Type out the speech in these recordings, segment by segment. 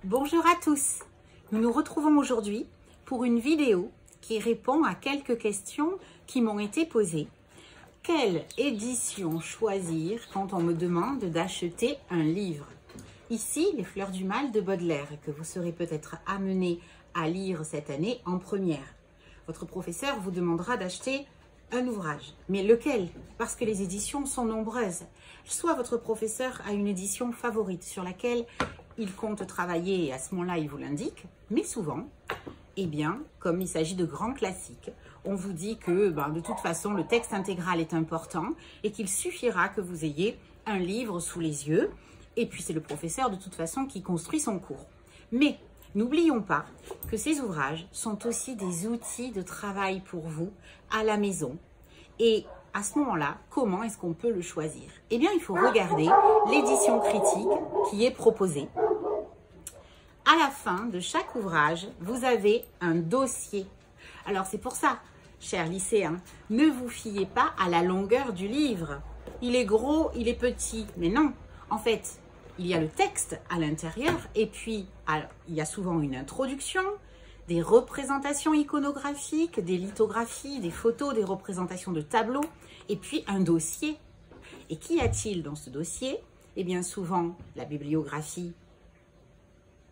Bonjour à tous, nous nous retrouvons aujourd'hui pour une vidéo qui répond à quelques questions qui m'ont été posées. Quelle édition choisir quand on me demande d'acheter un livre? Ici, Les Fleurs du Mal de Baudelaire, que vous serez peut-être amené à lire cette année en première. Votre professeur vous demandera d'acheter un ouvrage. Mais lequel? Parce que les éditions sont nombreuses. Soit votre professeur a une édition favorite sur laquelle il compte travailler et à ce moment-là, il vous l'indique. Mais souvent, eh bien, comme il s'agit de grands classiques, on vous dit que de toute façon, le texte intégral est important et qu'il suffira que vous ayez un livre sous les yeux. Et puis, c'est le professeur de toute façon qui construit son cours. Mais n'oublions pas que ces ouvrages sont aussi des outils de travail pour vous à la maison. Et à ce moment-là, comment est-ce qu'on peut le choisir? Eh bien, il faut regarder l'édition critique qui est proposée. À la fin de chaque ouvrage, vous avez un dossier. Alors, c'est pour ça, chers lycéens, ne vous fiez pas à la longueur du livre. Il est gros, il est petit. Mais non, en fait, il y a le texte à l'intérieur et puis il y a souvent une introduction, des représentations iconographiques, des lithographies, des photos, des représentations de tableaux et puis un dossier. Et qu'y a-t-il dans ce dossier? Eh bien souvent la bibliographie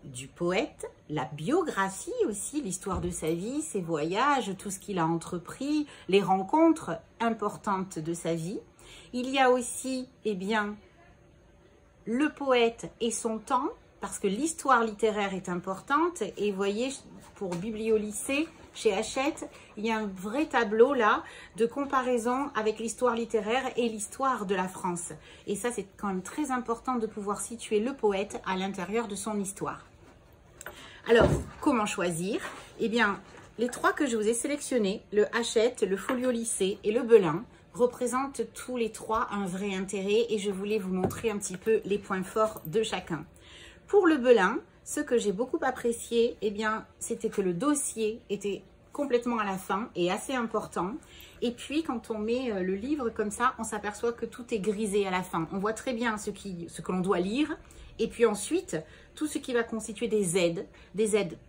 du poète, la biographie aussi, l'histoire de sa vie, ses voyages, tout ce qu'il a entrepris, les rencontres importantes de sa vie. Il y a aussi, eh bien, le poète et son temps, parce que l'histoire littéraire est importante. Et vous voyez, pour Bibliolycée, chez Hachette, il y a un vrai tableau là de comparaison avec l'histoire littéraire et l'histoire de la France. Et ça, c'est quand même très important de pouvoir situer le poète à l'intérieur de son histoire. Alors, comment choisir? Eh bien, les trois que je vous ai sélectionnés, le Hachette, le Folio-Lycée et le Belin, représentent tous les trois un vrai intérêt et je voulais vous montrer un petit peu les points forts de chacun. Pour le Belin, ce que j'ai beaucoup apprécié, eh bien, c'était que le dossier était complètement à la fin et assez important. Et puis, quand on met le livre comme ça, on s'aperçoit que tout est grisé à la fin. On voit très bien ce que l'on doit lire. Et puis ensuite, tout ce qui va constituer des aides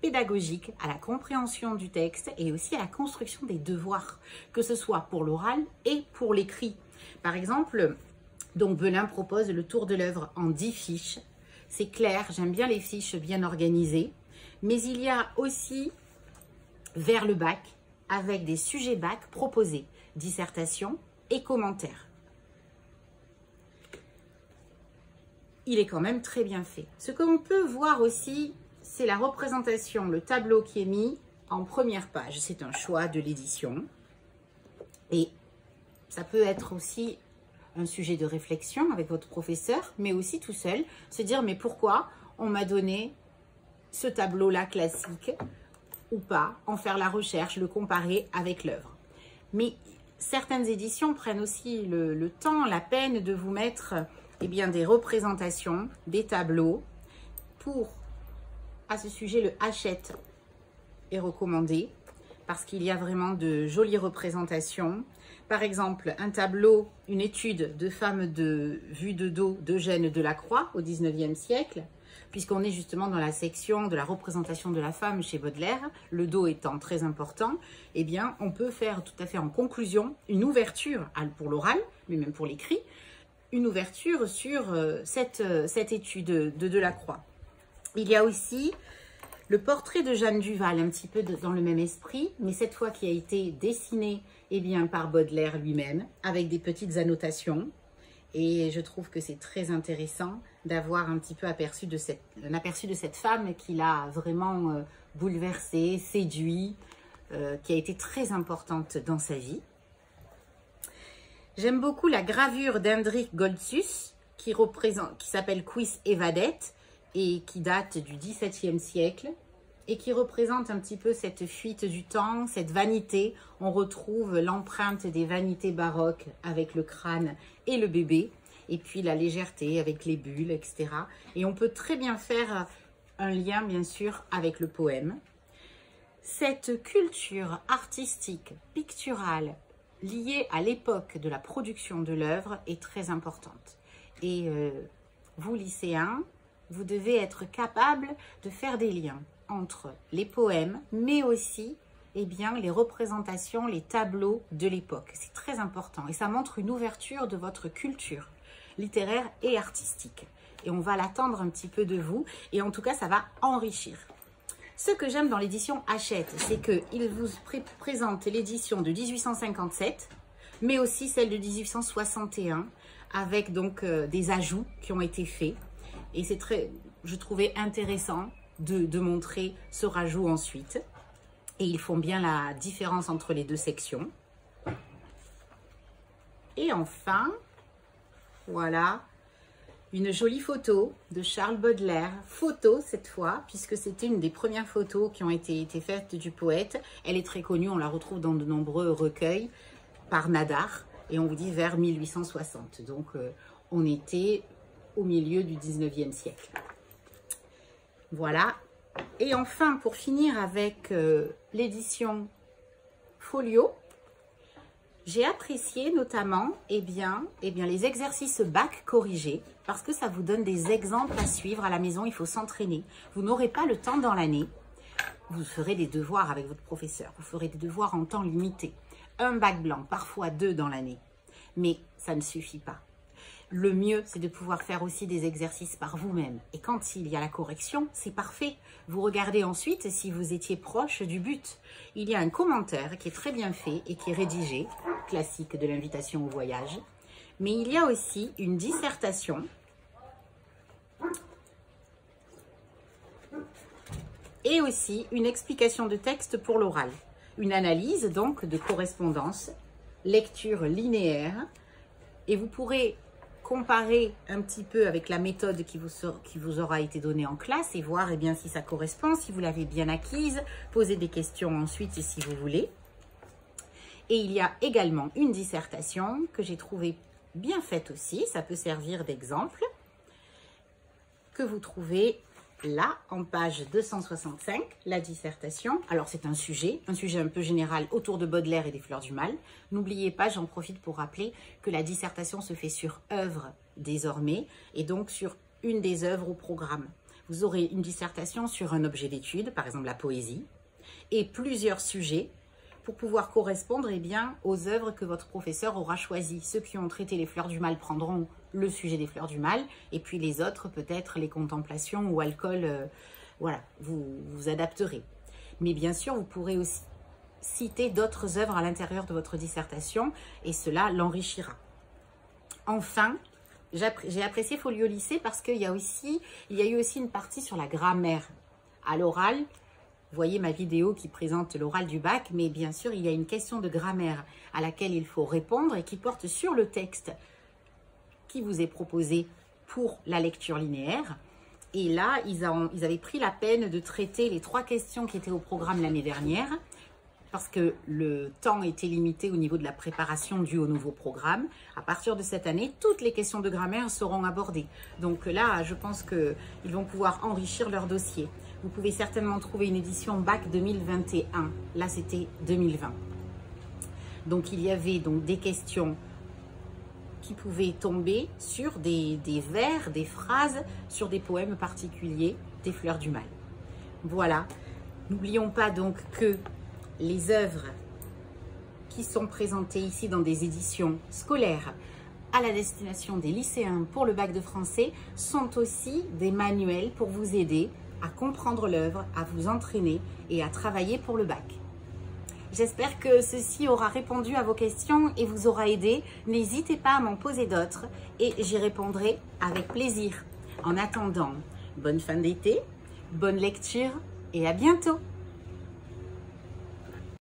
pédagogiques à la compréhension du texte et aussi à la construction des devoirs, que ce soit pour l'oral et pour l'écrit. Par exemple, donc Belin propose le tour de l'œuvre en 10 fiches. C'est clair, j'aime bien les fiches bien organisées. Mais il y a aussi vers le bac, avec des sujets bac proposés, dissertation et commentaires. Il est quand même très bien fait. Ce que l'on peut voir aussi, c'est la représentation, le tableau qui est mis en première page. C'est un choix de l'édition. Et ça peut être aussi un sujet de réflexion avec votre professeur, mais aussi tout seul, se dire mais pourquoi on m'a donné ce tableau-là classique ou pas, en faire la recherche, le comparer avec l'œuvre. Mais certaines éditions prennent aussi le temps, la peine de vous mettre bien, des représentations, des tableaux. À ce sujet, le Hachette est recommandé parce qu'il y a vraiment de jolies représentations. Par exemple, un tableau, une étude de femmes de vue de dos d'Eugène Delacroix au XIXe siècle, puisqu'on est justement dans la section de la représentation de la femme chez Baudelaire, le dos étant très important, eh bien, on peut faire tout à fait en conclusion une ouverture pour l'oral, mais même pour l'écrit, une ouverture sur cette étude de Delacroix. Il y a aussi le portrait de Jeanne Duval, un petit peu dans le même esprit, mais cette fois qui a été dessiné par Baudelaire lui-même, avec des petites annotations. Et je trouve que c'est très intéressant d'avoir un petit peu un aperçu de cette femme qui l'a vraiment bouleversée, séduit, qui a été très importante dans sa vie. J'aime beaucoup la gravure d'Hendrik Goltzus qui s'appelle Quis Evadet et qui date du XVIIe siècle et qui représente un petit peu cette fuite du temps, cette vanité. On retrouve l'empreinte des vanités baroques avec le crâne et le bébé et puis la légèreté avec les bulles, etc. Et on peut très bien faire un lien, bien sûr, avec le poème. Cette culture artistique, picturale, liée à l'époque de la production de l'œuvre est très importante. Et vous, lycéens, vous devez être capable de faire des liens entre les poèmes, mais aussi eh bien, les représentations, les tableaux de l'époque. C'est très important et ça montre une ouverture de votre culture littéraire et artistique. Et on va l'attendre un petit peu de vous et en tout cas, ça va enrichir. Ce que j'aime dans l'édition Hachette, c'est qu'il vous présente l'édition de 1857, mais aussi celle de 1861, avec donc des ajouts qui ont été faits. Et c'est très, je trouvais intéressant de montrer ce rajout ensuite. Et ils font bien la différence entre les deux sections. Et enfin, voilà, une jolie photo de Charles Baudelaire. Photo cette fois, puisque c'était une des premières photos qui ont été faites du poète. Elle est très connue, on la retrouve dans de nombreux recueils par Nadar. Et on vous dit vers 1860. Donc, on était au milieu du 19e siècle. Voilà. Et enfin, pour finir avec l'édition Folio, j'ai apprécié notamment eh bien, les exercices bac corrigés parce que ça vous donne des exemples à suivre à la maison. Il faut s'entraîner. Vous n'aurez pas le temps dans l'année. Vous ferez des devoirs avec votre professeur. Vous ferez des devoirs en temps limité. Un bac blanc, parfois 2 dans l'année. Mais ça ne suffit pas. Le mieux, c'est de pouvoir faire aussi des exercices par vous-même. Et quand il y a la correction, c'est parfait. Vous regardez ensuite si vous étiez proche du but. Il y a un commentaire qui est très bien fait et qui est rédigé, classique de l'invitation au voyage. Mais il y a aussi une dissertation et aussi une explication de texte pour l'oral. Une analyse donc de correspondance, lecture linéaire et vous pourrez comparer un petit peu avec la méthode qui vous aura été donnée en classe et voir eh bien, si ça correspond, si vous l'avez bien acquise, poser des questions ensuite si vous voulez. Et il y a également une dissertation que j'ai trouvée bien faite aussi, ça peut servir d'exemple, que vous trouvez là en page 265, la dissertation. Alors c'est un sujet un peu général autour de Baudelaire et des Fleurs du Mal. N'oubliez pas, j'en profite pour rappeler que la dissertation se fait sur œuvre désormais et donc sur une des œuvres au programme. Vous aurez une dissertation sur un objet d'étude, par exemple la poésie, et plusieurs sujets pour pouvoir correspondre eh bien, aux œuvres que votre professeur aura choisies. Ceux qui ont traité les Fleurs du Mal prendront le sujet des Fleurs du Mal, et puis les autres, peut-être les contemplations ou alcool, voilà, vous adapterez. Mais bien sûr, vous pourrez aussi citer d'autres œuvres à l'intérieur de votre dissertation, et cela l'enrichira. Enfin, j'ai apprécié Folio Lycée parce qu'il y a eu aussi une partie sur la grammaire à l'oral. Vous voyez ma vidéo qui présente l'oral du bac, mais bien sûr, il y a une question de grammaire à laquelle il faut répondre et qui porte sur le texte qui vous est proposé pour la lecture linéaire. Et là, ils avaient pris la peine de traiter les 3 questions qui étaient au programme l'année dernière, parce que le temps était limité au niveau de la préparation due au nouveau programme. À partir de cette année, toutes les questions de grammaire seront abordées. Donc là, je pense qu'ils vont pouvoir enrichir leur dossier. Vous pouvez certainement trouver une édition bac 2021. Là, c'était 2020. Donc, il y avait donc des questions qui pouvaient tomber sur des vers, des phrases, sur des poèmes particuliers des Fleurs du Mal. Voilà. N'oublions pas donc que les œuvres qui sont présentées ici dans des éditions scolaires à la destination des lycéens pour le bac de français sont aussi des manuels pour vous aider à comprendre l'œuvre, à vous entraîner et à travailler pour le bac. J'espère que ceci aura répondu à vos questions et vous aura aidé. N'hésitez pas à m'en poser d'autres et j'y répondrai avec plaisir. En attendant, bonne fin d'été, bonne lecture et à bientôt!